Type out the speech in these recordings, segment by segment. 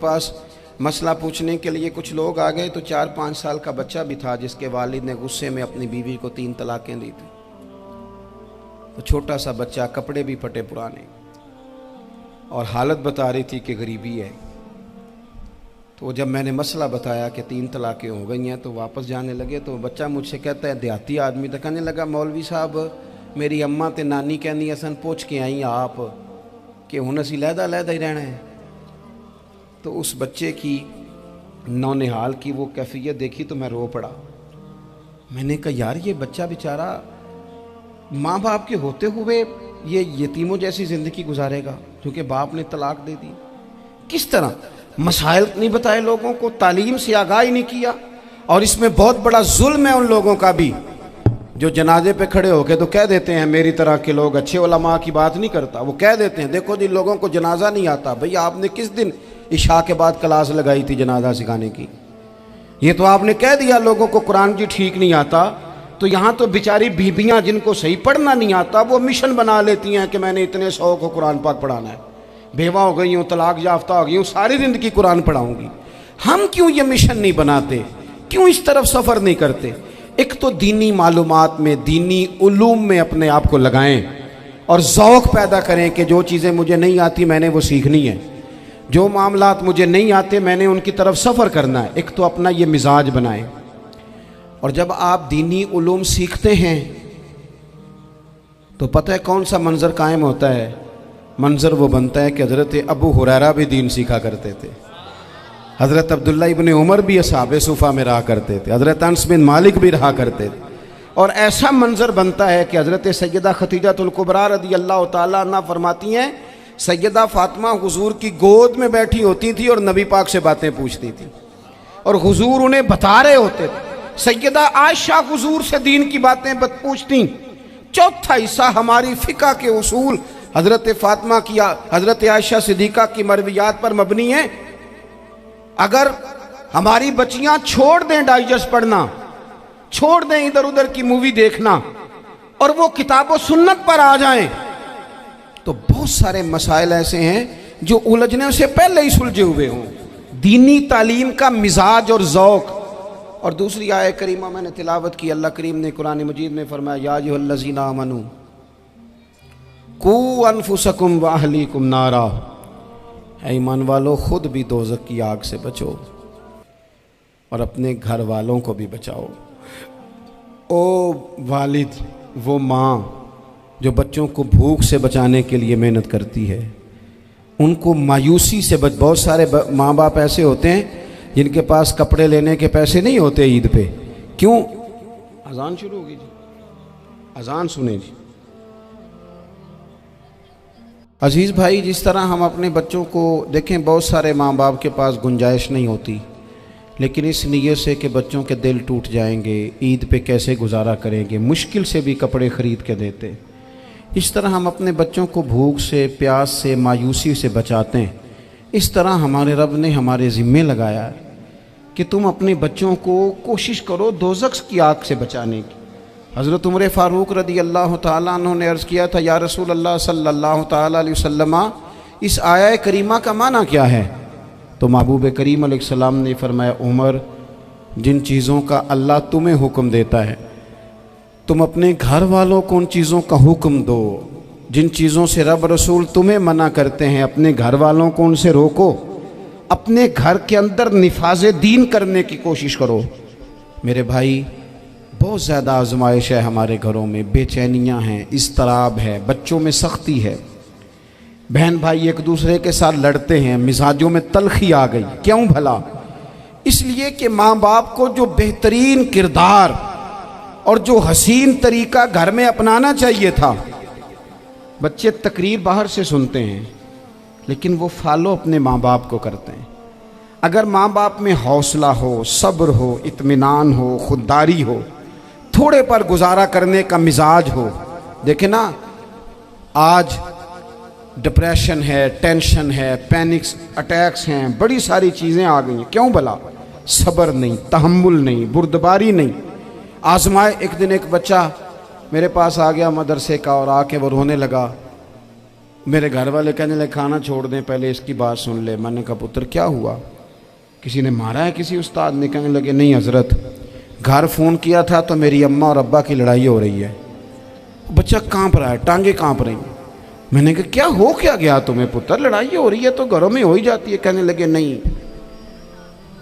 पास मसला पूछने के लिए कुछ लोग आ गए तो 4-5 साल का बच्चा भी था जिसके वालिद ने गुस्से में अपनी बीवी को 3 तलाकें दी थी। तो छोटा सा बच्चा, कपड़े भी फटे पुराने, और हालत बता रही थी कि गरीबी है। तो जब मैंने मसला बताया कि 3 तलाकें हो गई हैं तो वापस जाने लगे, तो बच्चा मुझसे कहता है, देहाती आदमी तो कहने लगा, मौलवी साहब मेरी अम्मा ते नानी कहनी असन पूछ के आई आप कि हुण असीं लहदा ही रहना है। तो उस बच्चे की नौनिहाल की वो कैफियत देखी तो मैं रो पड़ा। मैंने कहा यार ये बच्चा बेचारा माँ बाप के होते हुए ये यतीमों जैसी ज़िंदगी गुजारेगा क्योंकि बाप ने तलाक दे दी। किस तरह मसाइल नहीं बताए लोगों को, तालीम से आगाही नहीं किया। और इसमें बहुत बड़ा जुल्म है उन लोगों का भी जो जनाजे पे खड़े होके तो कह देते हैं, मेरी तरह के लोग, अच्छे उलमा की बात नहीं करता, वो कह देते हैं देखो जिन लोगों को जनाजा नहीं आता, भैया आपने किस दिन इशा के बाद क्लास लगाई थी जनाजा सिखाने की? ये तो आपने कह दिया लोगों को कुरान जी ठीक नहीं आता। तो यहाँ तो बेचारी बीबियाँ जिनको सही पढ़ना नहीं आता वो मिशन बना लेती हैं कि मैंने इतने 100 को कुरान पाक पढ़ाना है, बेवा हो गई हूँ, तलाक याफ्ता हो गई हूँ, सारी ज़िंदगी कुरान पढ़ाऊँगी। हम क्यों ये मिशन नहीं बनाते, क्यों इस तरफ सफ़र नहीं करते? एक तो दीनी मालूमात में, दीनी उलूम में अपने आप को लगाएं और ज़ौक़ पैदा करें कि जो चीज़ें मुझे नहीं आती मैंने वो सीखनी है, जो मामलात मुझे नहीं आते मैंने उनकी तरफ सफ़र करना है। एक तो अपना ये मिजाज बनाएं। और जब आप दीनी उलूम सीखते हैं तो पता है कौन सा मंज़र कायम होता है? मंज़र वो बनता है कि हज़रत अबू हुरैरा भी दीन सीखा करते थे, हज़रत अब्दुल्ला इब्ने उमर भी असहाबे सुफ़ा में रहा करते थे, हज़रत अनस बिन मालिक भी रहा करते थे। और ऐसा मंज़र बनता है कि हज़रत सैयदा खदीजतुल कुबरा रज़ी अल्लाह तआला अन्हा फरमाती हैं, सैयदा फातिमा हुजूर की गोद में बैठी होती थी और नबी पाक से बातें पूछती थी और हुजूर उन्हें बता रहे होते थे। सैयदा आयशा हुजूर से दीन की बातें पूछती। चौथा हिस्सा हमारी फ़िक़्ह के उसूल हज़रत फातिमा की, हज़रत आयशा सिद्दीक़ा की मरवियात पर मबनी है। अगर हमारी बच्चियां छोड़ दें डाइजेस्ट पढ़ना, छोड़ दें इधर उधर की मूवी देखना और वो किताब व सुन्नत पर आ जाएं, तो बहुत सारे मसाइल ऐसे हैं जो उलझने से पहले ही सुलझे हुए हों। दीनी तालीम का मिजाज और ज़ौक़। और दूसरी आयत करीमा मैंने तिलावत की, अल्लाह करीम ने कुरान मजीद में फरमाया, या अय्युहल्लज़ीना आमनू कू अनफुसकुम व अहलीकुम नारा, ऐ ईमान वालों खुद भी दोज़ख की आग से बचो और अपने घर वालों को भी बचाओ। ओ वालिद, वो माँ जो बच्चों को भूख से बचाने के लिए मेहनत करती है, उनको मायूसी से बहुत सारे माँ बाप ऐसे होते हैं जिनके पास कपड़े लेने के पैसे नहीं होते ईद पे। क्यों? अजान शुरू होगी जी, अजान सुने जी। अजीज़ भाई, जिस तरह हम अपने बच्चों को देखें, बहुत सारे माँ बाप के पास गुंजाइश नहीं होती, लेकिन इस नीयत से कि बच्चों के दिल टूट जाएंगे, ईद पे कैसे गुजारा करेंगे, मुश्किल से भी कपड़े ख़रीद के देते। इस तरह हम अपने बच्चों को भूख से, प्यास से, मायूसी से बचाते हैं। इस तरह हमारे रब ने हमारे ज़िम्मे लगाया है कि तुम अपने बच्चों को कोशिश करो दोज़ख की आग से बचाने की। हज़रत उमर फ़ारूक रज़ी अल्लाह तआला अन्हु ने अर्ज़ किया था, या रसूल अल्लाह सल्लल्लाहु तआला अलैहि वसल्लम, इस आया करीमा का माना क्या है? तो महबूब करीम अलैहिस्सलाम ने फरमाया, उमर, जिन चीज़ों का अल्लाह तुम्हें हुक्म देता है तुम अपने घर वालों को उन चीज़ों का हुक्म दो। जिन चीज़ों से रब रसूल तुम्हें मना करते हैं अपने घर वालों को उनसे रोको। अपने घर के अंदर निफाज़े दीन करने की कोशिश करो। मेरे भाई, बहुत ज़्यादा आजमाइश है हमारे घरों में, बेचैनियाँ हैं, इज़्तिराब है, बच्चों में सख्ती है, बहन भाई एक दूसरे के साथ लड़ते हैं, मिजाजों में तलखी आ गई। क्यों भला? इसलिए कि माँ बाप को जो बेहतरीन किरदार और जो हसीन तरीका घर में अपनाना चाहिए था, बच्चे तकरीर बाहर से सुनते हैं लेकिन वो फॉलो अपने माँ बाप को करते हैं। अगर माँ बाप में हौसला हो, सब्र हो, इत्मीनान हो, खुददारी हो, थोड़े पर गुजारा करने का मिजाज हो। देखें ना, आज डिप्रेशन है, टेंशन है, पैनिक्स अटैक्स हैं, बड़ी सारी चीज़ें आ गई हैं। क्यों भला? सब्र नहीं, तहम्मुल नहीं, बुर्दबारी नहीं। आजमाए। एक दिन एक बच्चा मेरे पास आ गया मदरसे का और आके वो रोने लगा मेरे घर वाले कहने लगे खाना छोड़ दें, पहले इसकी बात सुन ले। मैंने कहा पुत्र क्या हुआ, किसी ने मारा है किसी उस्ताद ने? कहने लगे नहीं हजरत, घर फ़ोन किया था तो मेरी अम्मा और अब्बा की लड़ाई हो रही है। बच्चा कांप रहा है, टांगे कांप रही। मैंने कहा क्या हो क्या गया तुम्हें पुत्र, लड़ाई हो रही है तो घरों में हो ही जाती है। कहने लगे नहीं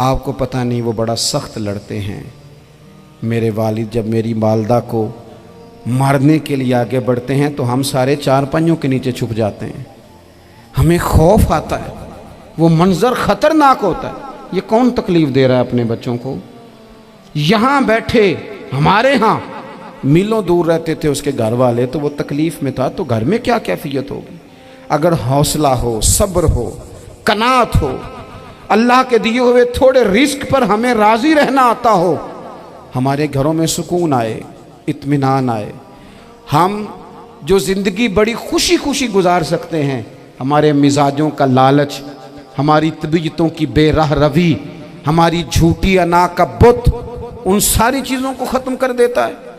आपको पता नहीं, वो बड़ा सख्त लड़ते हैं। मेरे वालिद जब मेरी वालदा को मारने के लिए आगे बढ़ते हैं तो हम सारे चारपाइयों के नीचे छुप जाते हैं, हमें खौफ आता है, वो मंजर खतरनाक होता है। ये कौन तकलीफ दे रहा है अपने बच्चों को? यहाँ बैठे हमारे यहाँ मीलों दूर रहते थे उसके घर वाले, तो वो तकलीफ में था, तो घर में क्या कैफियत होगी? अगर हौसला हो, सब्र हो, कनात हो, अल्लाह के दिए हुए थोड़े रिस्क पर हमें राजी रहना आता हो, हमारे घरों में सुकून आए, इत्मीनान आए, हम जो ज़िंदगी बड़ी खुशी खुशी गुजार सकते हैं। हमारे मिजाजों का लालच, हमारी तबीयतों की बेराह रवी, हमारी झूठी अना का बुत, उन सारी चीज़ों को ख़त्म कर देता है।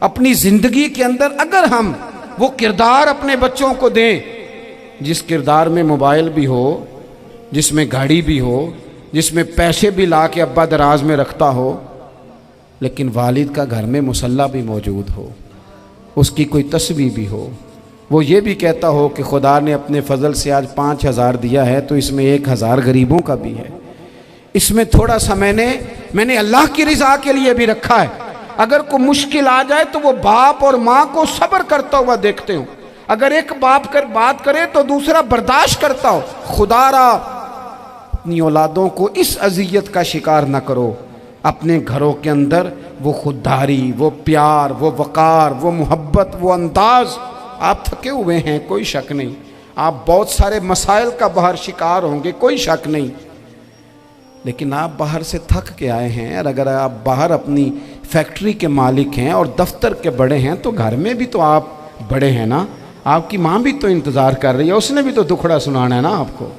अपनी ज़िंदगी के अंदर अगर हम वो किरदार अपने बच्चों को दें, जिस किरदार में मोबाइल भी हो, जिसमें गाड़ी भी हो, जिसमें पैसे भी ला के अब्बा दराज में रखता हो, लेकिन वालिद का घर में मुसल्ला भी मौजूद हो, उसकी कोई तस्वीर भी हो, वो ये भी कहता हो कि खुदा ने अपने फजल से आज 5,000 दिया है तो इसमें 1,000 गरीबों का भी है, इसमें थोड़ा सा मैंने अल्लाह की रिज़ा के लिए भी रखा है। अगर कोई मुश्किल आ जाए तो वो बाप और माँ को सब्र करता हुआ देखते हो। अगर एक बाप बात करे तो दूसरा बर्दाश्त करता हो। खुदारा अपनी औलादों को इस अजियत का शिकार न करो। अपने घरों के अंदर वो खुददारी, वो प्यार, वो वक़ार, वो मोहब्बत, वो अंदाज। आप थके हुए हैं, कोई शक नहीं, आप बहुत सारे मसाइल का बाहर शिकार होंगे, कोई शक नहीं, लेकिन आप बाहर से थक के आए हैं। और अगर आप बाहर अपनी फैक्ट्री के मालिक हैं और दफ्तर के बड़े हैं तो घर में भी तो आप बड़े हैं ना। आपकी माँ भी तो इंतज़ार कर रही है, उसने भी तो दुखड़ा सुनाना है ना आपको।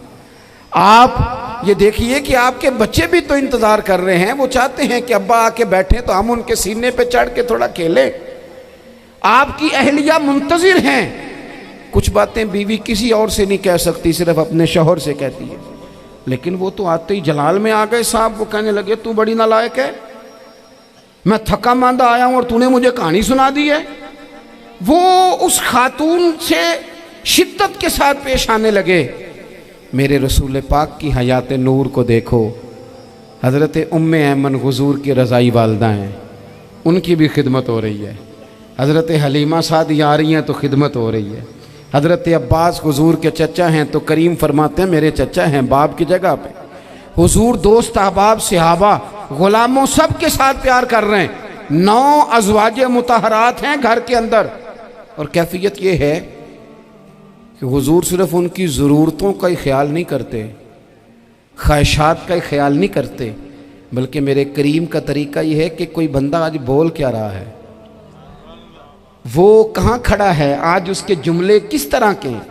आप ये देखिए कि आपके बच्चे भी तो इंतज़ार कर रहे हैं, वो चाहते हैं कि अब्बा आके बैठे तो हम उनके सीने पे चढ़ के थोड़ा खेलें। आपकी अहलिया मुंतज़िर हैं। कुछ बातें बीवी किसी और से नहीं कह सकती, सिर्फ अपने शौहर से कहती है, लेकिन वो तो आते ही जलाल में आ गए साहब। वो कहने लगे तू बड़ी नालायक है, मैं थका मांदा आया हूं और तूने मुझे कहानी सुना दी है। वो उस खातून से शिद्दत के साथ पेश आने लगे। मेरे रसूल पाक की हयात नूर को देखो, हज़रत उम्मे ऐमन हुज़ूर की रज़ाई वालदा हैं, उनकी भी खिदमत हो रही है। हज़रत हलीमा सादी आ रही हैं तो खिदमत हो रही है। हज़रत अब्बास हुज़ूर के चचा हैं तो करीम फरमाते हैं मेरे चचा हैं बाप की जगह पे। हुज़ूर दोस्त अहबाब सहाबा ग़ुलामों सब के साथ प्यार कर रहे हैं। 9 अज़वाज मुतहरात हैं घर के अंदर। और कैफियत ये है कि हुज़ूर सिर्फ उनकी ज़रूरतों का ही ख्याल नहीं करते, ख्वाहिशात का ही ख्याल नहीं करते, बल्कि मेरे करीम का तरीका ये है कि कोई बंदा आज बोल क्या रहा है, वो कहाँ खड़ा है, आज उसके जुमले किस तरह के हैं,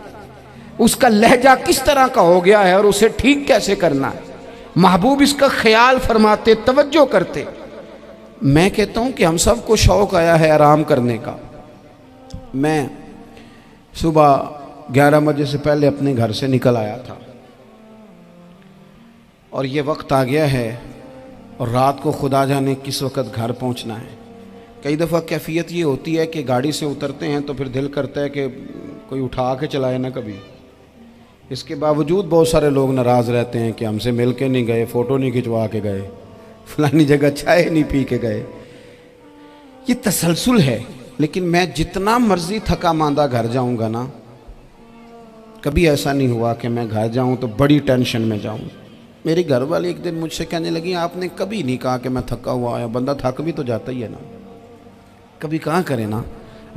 उसका लहजा किस तरह का हो गया है और उसे ठीक कैसे करना है। महबूब इसका ख्याल फरमाते, तवज्जो करते। मैं कहता हूँ कि हम सबको शौक़ आया है आराम करने का। मैं सुबह 11 बजे से पहले अपने घर से निकल आया था और ये वक्त आ गया है और रात को खुदा जाने किस वक़्त घर पहुँचना है। कई दफ़ा कैफियत ये होती है कि गाड़ी से उतरते हैं तो फिर दिल करता है कि कोई उठा के चलाए ना कभी। इसके बावजूद बहुत सारे लोग नाराज़ रहते हैं कि हमसे मिल के नहीं गए, फ़ोटो नहीं खिंचवा के गए, फलानी जगह चाय नहीं पी के गए। ये तसलसल है। लेकिन मैं जितना मर्ज़ी थका मांदा घर जाऊँगा ना, कभी ऐसा नहीं हुआ कि मैं घर जाऊँ तो बड़ी टेंशन में जाऊँ। मेरी घर वाली एक दिन मुझसे कहने लगी आपने कभी नहीं कहा कि मैं थका हुआ आया। बंदा थक भी तो जाता ही है ना, कभी कहाँ करे ना।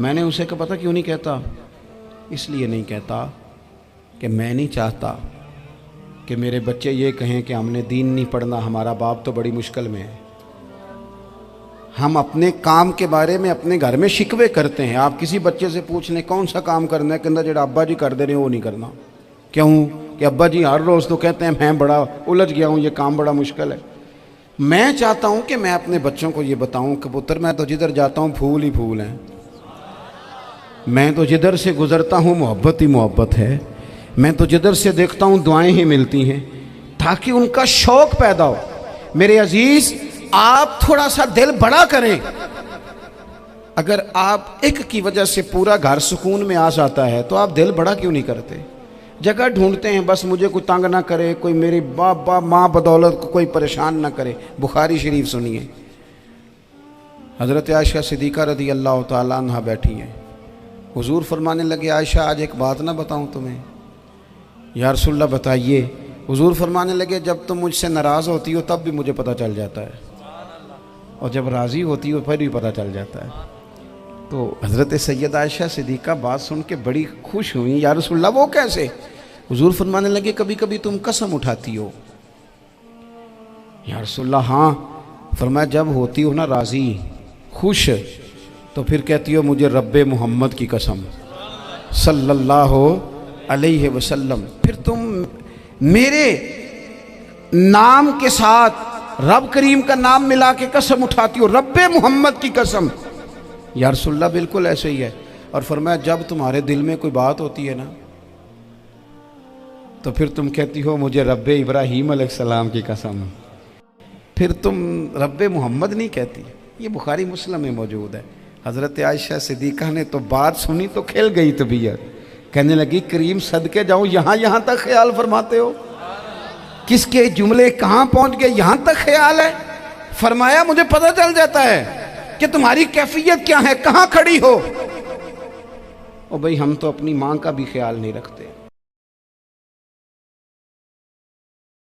मैंने उसे कहा पता क्यों नहीं कहता, इसलिए नहीं कहता कि मैं नहीं चाहता कि मेरे बच्चे ये कहें कि हमने दीन नहीं पढ़ना, हमारा बाप तो बड़ी मुश्किल में है। हम अपने काम के बारे में अपने घर में शिकवे करते हैं। आप किसी बच्चे से पूछ लें कौन सा काम करना है, कहता जो अब्बा जी कर दे रहे हैं वो नहीं करना। क्यों? कि अब्बा जी हर रोज़ तो कहते हैं मैं बड़ा उलझ गया हूँ, ये काम बड़ा मुश्किल है। मैं चाहता हूँ कि मैं अपने बच्चों को ये बताऊँ कि पुत्र मैं तो जिधर जाता हूँ फूल ही फूल हैं। मैं तो जिधर से गुजरता हूँ मोहब्बत ही मोहब्बत है, मैं तो जिधर से देखता हूँ दुआएं ही मिलती हैं, ताकि उनका शौक़ पैदा हो। मेरे अजीज़, आप थोड़ा सा दिल बड़ा करें। अगर आप एक की वजह से पूरा घर सुकून में आ जाता है तो आप दिल बड़ा क्यों नहीं करते? जगह ढूंढते हैं बस मुझे कोई तंग ना करे, कोई मेरी बाप माँ बदौलत को कोई परेशान ना करे। बुखारी शरीफ सुनिए, हज़रत आयशा सिद्दीक़ा रज़ी अल्लाह ताला अन्हा बैठी हैं। हुजूर फरमाने लगे, आयशा आज एक बात ना बताऊं तुम्हें? या रसूलल्लाह बताइए। हुजूर फरमाने लगे, जब तुम मुझसे नाराज़ होती हो तब भी मुझे पता चल जाता है, और जब राज़ी होती हो फिर भी पता चल जाता है। तो हज़रत सैयद आयशा सिद्दीक़ा बात सुन के बड़ी खुश हुई। या रसूलल्लाह वो कैसे? हुजूर फरमाने लगे, कभी कभी तुम कसम उठाती हो। या रसूलल्लाह हाँ। फरमाया, जब होती हो ना राज़ी, खुश, तो फिर कहती हो मुझे रब्बे मोहम्मद की कसम सल्लल्लाहु अलैहि वसल्लम। फिर तुम मेरे नाम के साथ रब करीम का नाम मिला के कसम उठाती हो, रब्बे मोहम्मद की कसम। या रसूलल्लाह बिल्कुल ऐसे ही है। और फरमाया, जब तुम्हारे दिल में कोई बात होती है ना, तो फिर तुम कहती हो मुझे रब्बे इब्राहीम अलैहिस्सलाम की कसम, फिर तुम रब्बे मोहम्मद नहीं कहती। ये बुखारी मुस्लिम में मौजूद है। हज़रत आयशा सिद्दीक़ा ने तो बात सुनी तो खिल गई तबीयत, कहने लगी, करीम सदके जाऊँ, यहाँ तक ख्याल फरमाते हो? किसके जुमले कहाँ पहुँच गए, यहाँ तक ख्याल है? फरमाया, मुझे पता चल जाता है कि तुम्हारी कैफियत क्या है, कहाँ खड़ी हो। ओ भाई, हम तो अपनी माँ का भी ख्याल नहीं रखते।